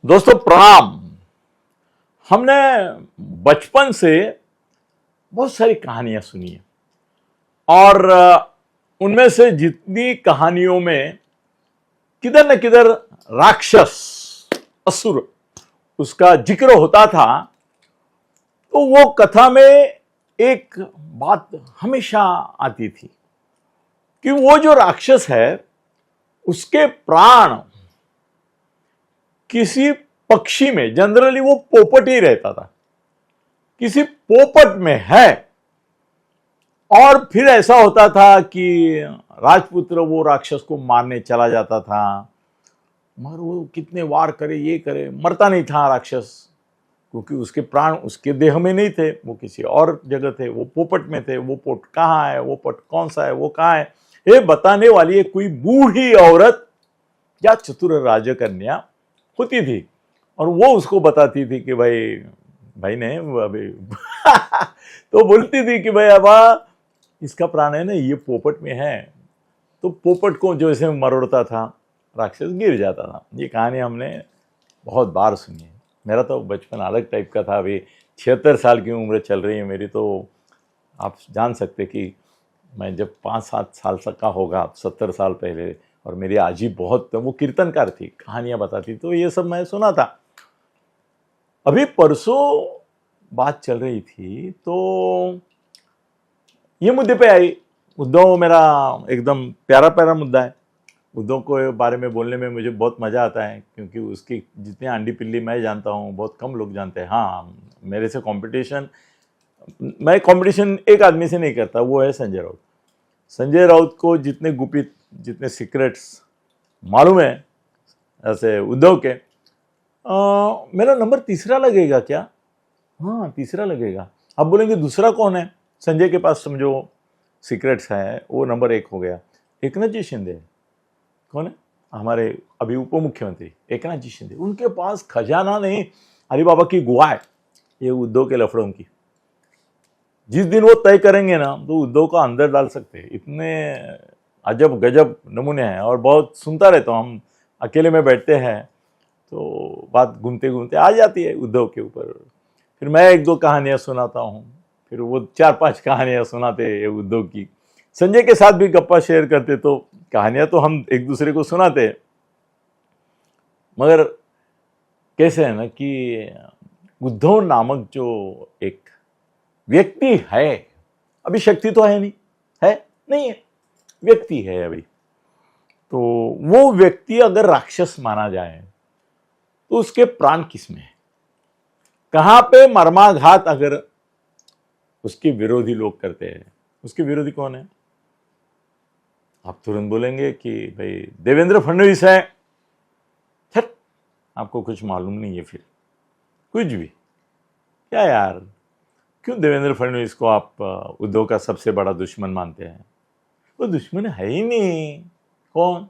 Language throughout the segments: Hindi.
दोस्तों प्रणाम। हमने बचपन से बहुत सारी कहानियां सुनी है और उनमें से जितनी कहानियों में किधर न किधर राक्षस असुर उसका जिक्र होता था, तो वो कथा में एक बात हमेशा आती थी कि वो जो राक्षस है उसके प्राण किसी पक्षी में, जनरली वो पोपट ही रहता था, किसी पोपट में है। और फिर ऐसा होता था कि राजपुत्र वो राक्षस को मारने चला जाता था, मगर वो कितने वार करे ये करे, मरता नहीं था राक्षस, क्योंकि उसके प्राण उसके देह में नहीं थे, वो किसी और जगह थे, वो पोपट में थे। वो पोपट कहाँ है, वो पोपट कौन सा है, वो कहाँ है, ये बताने वाली एक कोई बूढ़ी औरत या चतुर राजकन्या होती थी और वो उसको बताती थी कि भाई ने अभी तो बोलती थी कि भाई अब इसका प्राण है ना, ये पोपट में है। तो पोपट को जो ऐसे मरोड़ता था राक्षस गिर जाता था। ये कहानी हमने बहुत बार सुनी है। मेरा तो बचपन अलग टाइप का था। अभी 76 साल की उम्र चल रही है मेरी, तो आप जान सकते कि मैं जब 5-7 साल तक का होगा, 70 साल पहले, और मेरी आजी बहुत, वो कीर्तनकार थी, कहानियां बताती, तो ये सब मैं सुना था। अभी परसों बात चल रही थी तो ये मुद्दे पे आई। उद्धव मेरा एकदम प्यारा प्यारा मुद्दा है। उद्धव को बारे में बोलने में मुझे बहुत मज़ा आता है, क्योंकि उसकी जितनी आंडी पिल्ली मैं जानता हूँ बहुत कम लोग जानते हैं। हाँ, मेरे से मैं कंपटीशन एक आदमी से नहीं करता, वो है संजय राउत। संजय राउत को जितने गुपित, जितने सीक्रेट्स मालूम है ऐसे उद्धव के, मेरा नंबर तीसरा लगेगा क्या? हाँ, तीसरा लगेगा। अब बोलेंगे दूसरा कौन है? संजय के पास समझो सीक्रेट्स है, वो नंबर 1 हो गया। एकनाथ जी शिंदे कौन है? हमारे अभी उप मुख्यमंत्री एकनाथ जी शिंदे। उनके पास खजाना नहीं, अरे बाबा की गुहा है ये उद्धव के लफड़ों की। जिस दिन वो तय करेंगे ना, तो उद्धव को अंदर डाल सकते हैं। इतने अजब गजब नमूने हैं और बहुत सुनता रहता हूँ। हम अकेले में बैठते हैं तो बात घूमते घूमते आ जाती है उद्धव के ऊपर। फिर मैं 1-2 कहानियां सुनाता हूँ, फिर वो 4-5 कहानियां सुनाते हैं उद्धव की। संजय के साथ भी गप्पा शेयर करते, तो कहानियां तो हम एक दूसरे को सुनाते हैं, मगर कैसे है ना कि उद्धव नामक जो एक व्यक्ति है, अभी शक्ति तो है नहीं है, व्यक्ति है अभी। तो वो व्यक्ति अगर राक्षस माना जाए तो उसके प्राण किसमें है? कहां पे मर्माघात अगर उसके विरोधी लोग करते हैं? उसके विरोधी कौन है? आप तुरंत बोलेंगे कि भाई देवेंद्र फडणवीस है। आपको कुछ मालूम नहीं है, फिर कुछ भी क्या यार, क्यों देवेंद्र फडणवीस को आप उद्धव का सबसे बड़ा दुश्मन मानते हैं? वो दुश्मन है ही नहीं। कौन?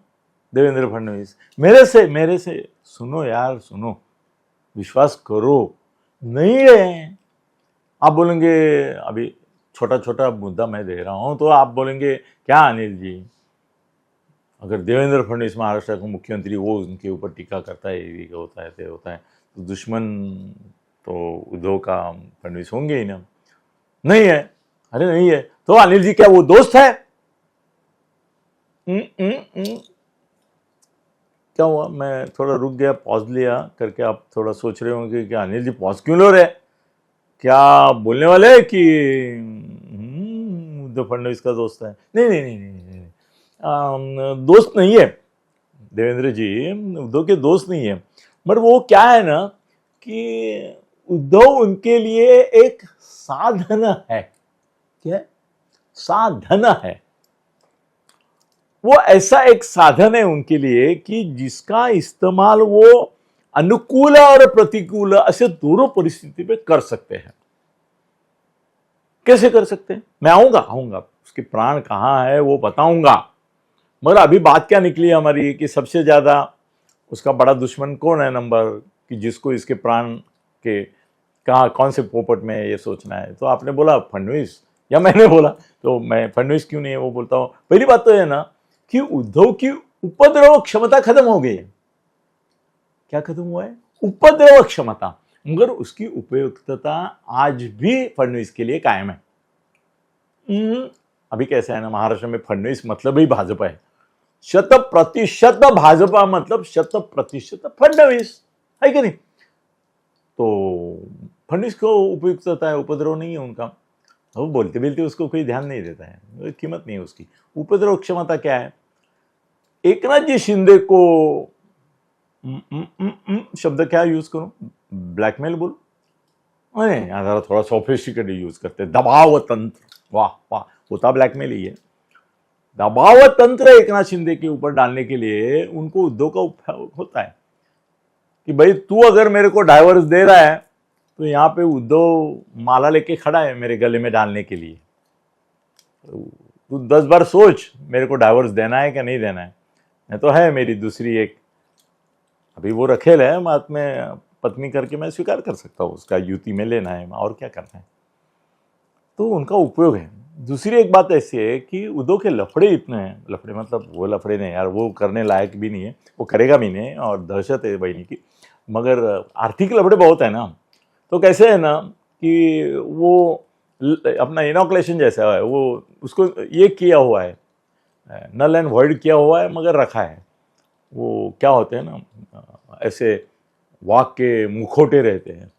देवेंद्र फडणवीस। मेरे से सुनो यार, सुनो, विश्वास करो, नहीं है। आप बोलेंगे, अभी छोटा छोटा मुद्दा मैं दे रहा हूं, तो आप बोलेंगे क्या अनिल जी, अगर देवेंद्र फडणवीस महाराष्ट्र का मुख्यमंत्री, वो उनके ऊपर टीका करता है, ये होता है ते होता है, तो दुश्मन तो उद्धव का फडणवीस होंगे ही ना। नहीं है। अरे नहीं है तो अनिल जी क्या वो दोस्त है? क्या हुआ? मैं थोड़ा रुक गया, पॉज लिया करके। आप थोड़ा सोच रहे होंगे कि अनिल जी पॉज क्यों लो रहे, क्या बोलने वाले कि उद्धव फडणवीस का दोस्त है? नहीं, दोस्त नहीं है देवेंद्र जी, उद्धव के दोस्त नहीं है। बट वो क्या है ना कि उद्धव उनके लिए एक साधन है। क्या? साधन है। वो ऐसा एक साधन है उनके लिए कि जिसका इस्तेमाल वो अनुकूल और प्रतिकूल ऐसे दोनों परिस्थिति पे कर सकते हैं। कैसे कर सकते हैं? मैं आऊंगा उसके प्राण कहां है वो बताऊंगा। मगर अभी बात क्या निकली हमारी कि सबसे ज्यादा उसका बड़ा दुश्मन कौन है नंबर, कि जिसको इसके प्राण के कहाँ कौन से पोपट में है ये सोचना है। तो आपने बोला फडणवीस, या मैंने बोला, तो मैं फडणवीस क्यों नहीं है वो बोलता हूं। पहली बात तो है ना कि उद्धव की उपद्रव क्षमता खत्म हो गई है। क्या खत्म हुआ है? उपद्रव क्षमता, मगर उसकी उपयुक्तता आज भी फडणवीस के लिए कायम है। अभी कैसा है ना, महाराष्ट्र में फडणवीस मतलब ही भाजपा है, 100% भाजपा मतलब 100% फडणवीस है कि नहीं। तो फडणवीस को उपयुक्तता है, उपद्रव नहीं है उनका, वो बोलते बोलते उसको कोई ध्यान नहीं देता है, कीमत नहीं है उसकी। उपद्रव क्षमता क्या है, एकनाथ जी शिंदे को शब्द क्या यूज करूं, ब्लैकमेल बोल, अरे जरा थोड़ा सोफिस्टिकेट यूज करते, दबाव तंत्र, वाह वाह, होता ब्लैकमेल ही है। दबाव तंत्र एकनाथ शिंदे के ऊपर डालने के लिए उनको उद्धव का उपयोग होता है कि भाई तू अगर मेरे को डाइवर्स दे रहा है तो यहाँ पे उद्धव माला लेके खड़ा है मेरे गले में डालने के लिए, तू 10 बार सोच मेरे को डाइवर्स देना है क्या नहीं देना है। मैं तो है मेरी दूसरी एक, अभी वो रखेल है, बात में पत्नी करके मैं स्वीकार कर सकता हूँ, उसका युति में लेना है और क्या करना है, तो उनका उपयोग है। दूसरी एक बात ऐसी है कि उद्धव के लफड़े इतने हैं, लफड़े मतलब वो लफड़े नहीं यार, वो करने लायक भी नहीं है, वो करेगा भी नहीं, और दहशत है बहनी की, मगर आर्थिक लफड़े बहुत है ना। तो कैसे है ना कि वो अपना इनॉकुलेशन जैसा है, वो उसको ये किया हुआ है, नल एंड वॉइड किया हुआ है, मगर रखा है। वो क्या होते हैं ना, ऐसे वाघ के मुखोटे रहते हैं,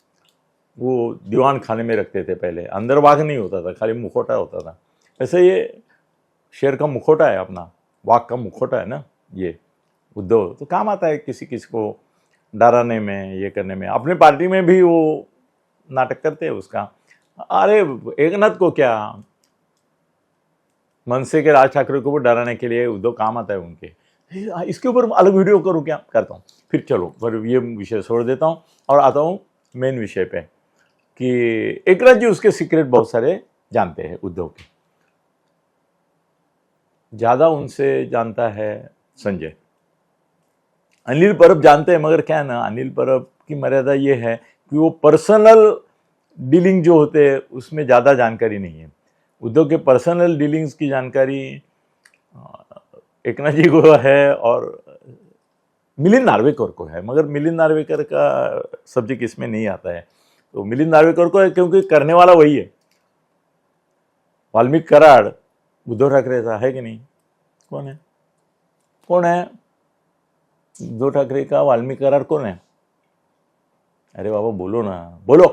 वो दीवान खाने में रखते थे पहले, अंदर वाघ नहीं होता था, खाली मुखोटा होता था। वैसे ये शेर का मुखोटा है, अपना वाघ का मुखोटा है ना ये उद्धव, तो काम आता है किसी किसी को डराने में, ये करने में। अपनी पार्टी में भी वो नाटक करते हैं उसका। अरे एकनाथ को क्या, मनसे के राज ठाकरे को भी डराने के लिए उद्धव काम आता है उनके। इसके ऊपर अलग वीडियो करूँ क्या, करता हूँ फिर, चलो पर ये विषय छोड़ देता हूँ और आता हूँ मेन विषय पे कि एकनाथ जी उसके सीक्रेट बहुत सारे जानते हैं उद्धव के, ज्यादा उनसे जानता है संजय। अनिल परब जानते हैं, मगर क्या है ना, अनिल परब की मर्यादा ये है कि वो पर्सनल डीलिंग जो होते हैं उसमें ज़्यादा जानकारी नहीं है। उद्धव के पर्सनल डीलिंग्स की जानकारी एकनाथ जी को है और मिलिंद नार्वेकर को है, मगर मिलिंद नार्वेकर का सब्जेक्ट इसमें नहीं आता है। तो मिलिंद नार्वेकर को है क्योंकि करने वाला वही है। वाल्मीकि कराड़ उद्धव ठाकरे का है कि नहीं, कौन है, कौन है उद्धव ठाकरे का वाल्मीकि कराड़ कौन है? अरे बाबा बोलो ना, बोलो।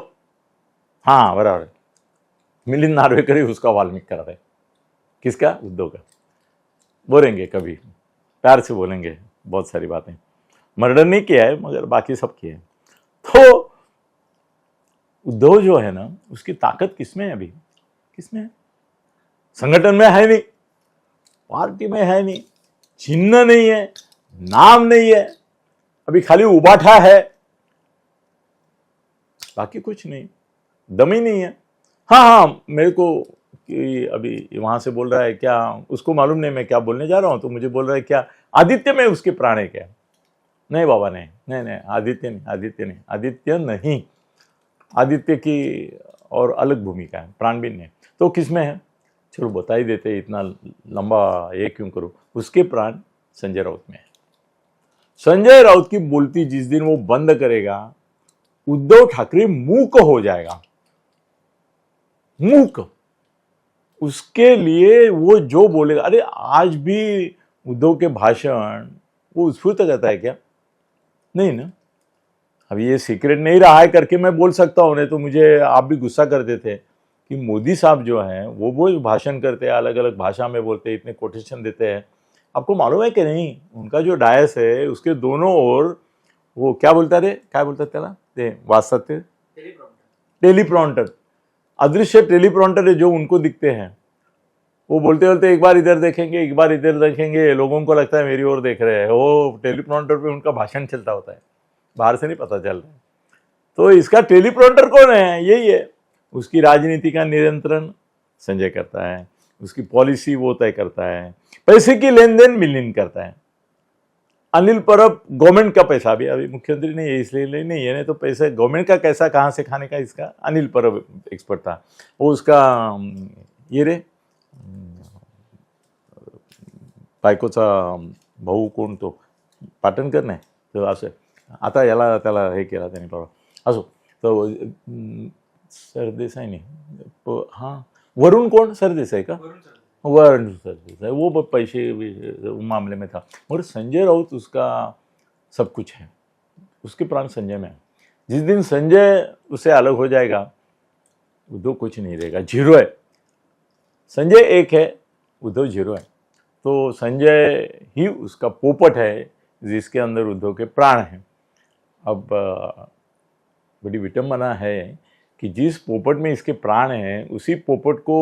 हाँ बराबर, मिलिंद नार्वेकर ही उसका वाल्मीकि कराड़ है। किसका? उद्धव का। बोलेंगे कभी, प्यार से बोलेंगे बहुत सारी बातें। मर्डर नहीं किया है मगर बाकी सब किए। तो उद्धव जो है ना, उसकी ताकत किसमें है अभी, किसमें है? संगठन में है नहीं, पार्टी में है नहीं, चिन्ह नहीं है, नाम नहीं है, अभी खाली उबाठा है, बाकी कुछ नहीं, दम ही नहीं है। हाँ हाँ, मेरे को कि अभी वहां से बोल रहा है क्या, उसको मालूम नहीं मैं क्या बोलने जा रहा हूं, तो मुझे बोल रहा है क्या आदित्य में उसके प्राण है क्या? नहीं बाबा नहीं नहीं नहीं, आदित्य नहीं, आदित्य नहीं, आदित्य नहीं, आदित्य की और अलग भूमिका है, प्राणबीन है। तो किसमें है? चलो बता ही देते, इतना लंबा ये क्यों करो। उसके प्राण संजय राउत में है। संजय राउत की बोलती जिस दिन वो बंद करेगा, उद्धव ठाकरे मूक हो जाएगा, मूक। उसके लिए वो जो बोलेगा, अरे आज भी उद्धव के भाषण वो स्फूर्त करता है क्या? नहीं ना। अब ये सीक्रेट नहीं रहा है करके मैं बोल सकता हूं, नहीं तो मुझे आप भी गुस्सा करते थे कि मोदी साहब जो हैं वो भाषण करते हैं, अलग अलग भाषा में बोलते हैं, इतने कोटेशन देते हैं। आपको मालूम है कि नहीं, उनका जो डायस है उसके दोनों ओर वो क्या बोलता रे, क्या बोलता त्याला ते वाचतात, टेलीप्रॉम्प्टर, अदृश्य टेलीप्रॉम्प्टर है जो उनको दिखते हैं। वो बोलते बोलते एक बार इधर देखेंगे, एक बार इधर देखेंगे, लोगों को लगता है मेरी ओर देख रहे हैं, वो टेलीप्रॉम्प्टर पे उनका भाषण चलता होता है, बाहर से नहीं पता चल रहा है। तो इसका टेलीप्रॉम्प्टर कौन है? यही है। उसकी राजनीति का नियंत्रण संजय करता है, उसकी पॉलिसी वो तय करता है, पैसे की लेन देन मिलिंद करता है। अनिल परब गवर्नमेंट का पैसा भी, अभी मुख्यमंत्री नहीं है इसलिए नहीं है, नहीं तो पैसे गवर्नमेंट का कैसा कहाँ से खाने का, इसका अनिल परब एक्सपर्ट था। वो उसका ये रे बायकोचा भाऊ कोण, तो पाटणकर नाही, तो असं आता याला त्याला हे केला त्यांनी परवा. असो, तो सरदेसाई नहीं, हाँ वरुण कौन, सरदेसाई का, वरुण सरदेसाई, वो पैसे मामले में था. और संजय राउत उसका सब कुछ है, उसके प्राण संजय में है. जिस दिन संजय उससे अलग हो जाएगा, उद्धव कुछ नहीं रहेगा, जीरो है. संजय एक है, उद्धव जीरो है. तो संजय ही उसका पोपट है जिसके अंदर उद्धव के प्राण हैं. अब बड़ी विटंबना है कि जिस पोपट में इसके प्राण हैं, उसी पोपट को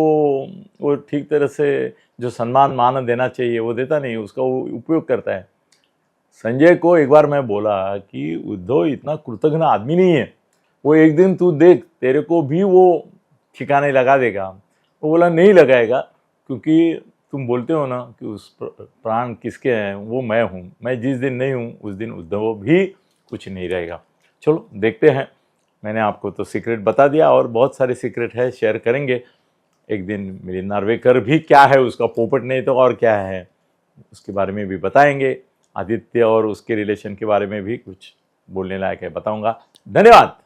वो ठीक तरह से जो सम्मान मान देना चाहिए वो देता नहीं, उसका वो उपयोग करता है. संजय को एक बार मैं बोला कि उद्धव इतना कृतघ्न आदमी नहीं है, वो एक दिन तू देख तेरे को भी वो ठिकाने लगा देगा. वो बोला नहीं लगाएगा, क्योंकि तुम बोलते हो ना कि उस प्राण किसके हैं, वो मैं हूँ. मैं जिस दिन नहीं हूँ उस दिन उद्धव भी कुछ नहीं रहेगा. चलो देखते हैं. मैंने आपको तो सीक्रेट बता दिया, और बहुत सारे सीक्रेट है, शेयर करेंगे एक दिन. मिलिंद नार्वेकर भी क्या है, उसका पोपट नहीं तो और क्या है, उसके बारे में भी बताएंगे. आदित्य और उसके रिलेशन के बारे में भी कुछ बोलने लायक है, बताऊंगा. धन्यवाद.